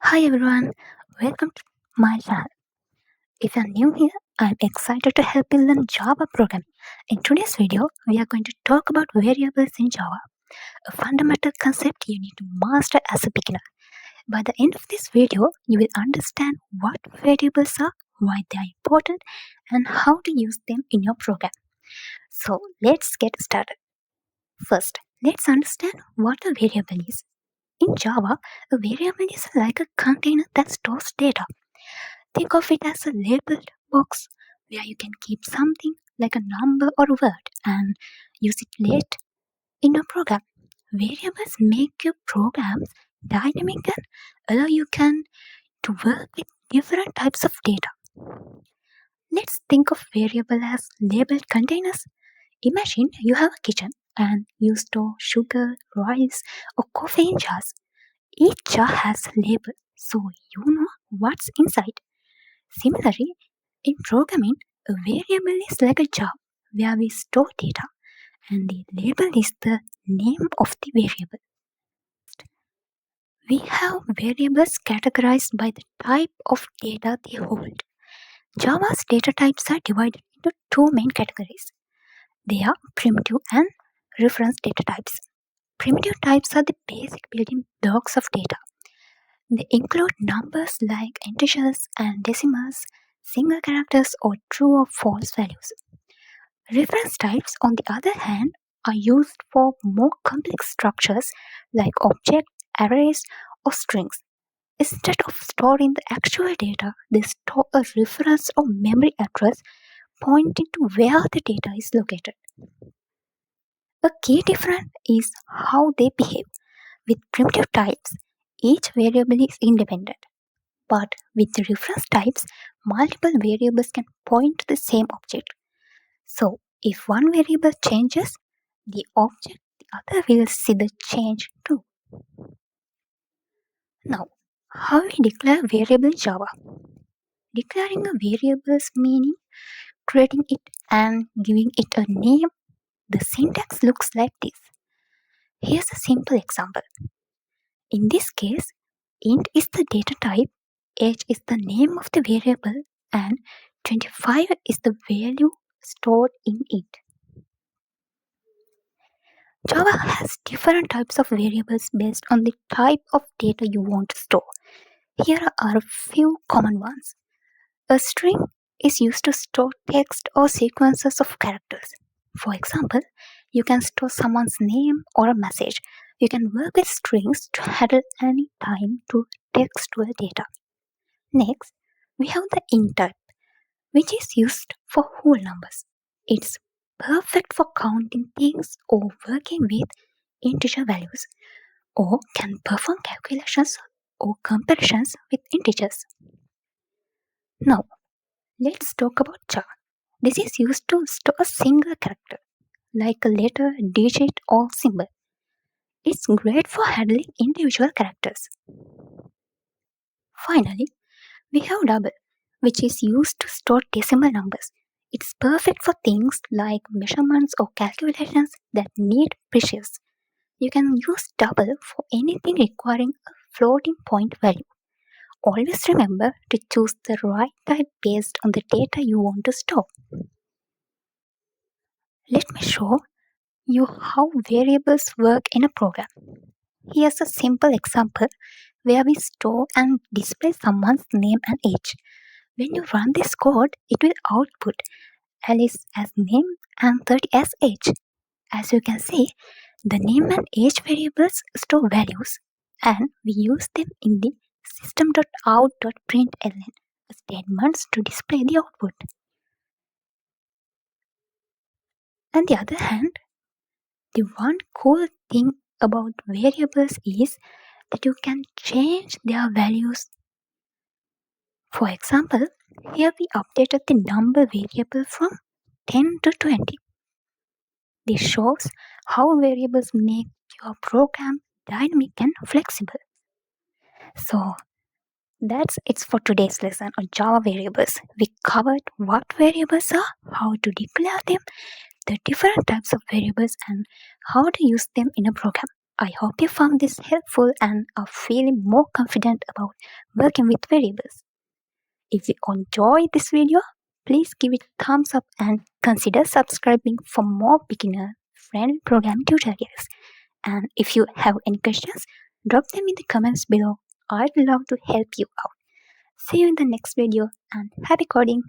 Hi everyone, welcome to my channel. If you're new here, I'm excited to help you learn Java programming. In today's video, we are going to talk about variables in Java, a fundamental concept you need to master as a beginner. By the end of this video, you will understand what variables are, why they are important, and how to use them in your program. So let's get started. First, let's understand what a variable is. In Java, a variable is like a container that stores data. Think of it as a labeled box where you can keep something like a number or a word and use it later in your program. Variables make your programs dynamic and allow you can to work with different types of data. Let's think of variable as labeled containers. Imagine you have a kitchen and you store sugar, rice, or coffee in jars. Each jar has a label so you know what's inside. Similarly, in programming, a variable is like a jar where we store data, and the label is the name of the variable. We have variables categorized by the type of data they hold. Java's data types are divided into two main categories. They are primitive and reference data types. Primitive types are the basic building blocks of data. They include numbers like integers and decimals, single characters, or true or false values. Reference types, on the other hand, are used for more complex structures like objects, arrays, or strings. Instead of storing the actual data, they store a reference or memory address pointing to where the data is located. A key difference is how they behave. With primitive types, each variable is independent. But with reference types, multiple variables can point to the same object. So, if one variable changes the object, the other will see the change too. Now, how we declare variable in Java? Declaring a variable's meaning, creating it and giving it a name. The syntax looks like this. Here's a simple example. In this case, int is the data type, age is the name of the variable, and 25 is the value stored in it. Java has different types of variables based on the type of data you want to store. Here are a few common ones. A string is used to store text or sequences of characters. For example, you can store someone's name or a message. You can work with strings to handle any time to textual data. Next, we have the int type, which is used for whole numbers. It's perfect for counting things or working with integer values, or can perform calculations or comparisons with integers. Now, let's talk about char. This is used to store a single character, like a letter, digit, or symbol. It's great for handling individual characters. Finally, we have double, which is used to store decimal numbers. It's perfect for things like measurements or calculations that need precision. You can use double for anything requiring a floating point value. Always remember to choose the right type based on the data you want to store. Let me show you how variables work in a program. Here's a simple example where we store and display someone's name and age. When you run this code, it will output Alice as name and 30 as age. As you can see, the name and age variables store values and we use them in the system.out.println statements to display the output. On the other hand, the one cool thing about variables is that you can change their values. For example, here we updated the number variable from 10 to 20. This shows how variables make your program dynamic and flexible. So that's it for today's lesson on Java variables. We covered what variables are, how to declare them, the different types of variables, and how to use them in a program. I hope you found this helpful and are feeling more confident about working with variables. If you enjoyed this video, please give it a thumbs up and consider subscribing for more beginner-friendly programming tutorials. And if you have any questions, drop them in the comments below. I'd love to help you out. See you in the next video and happy coding!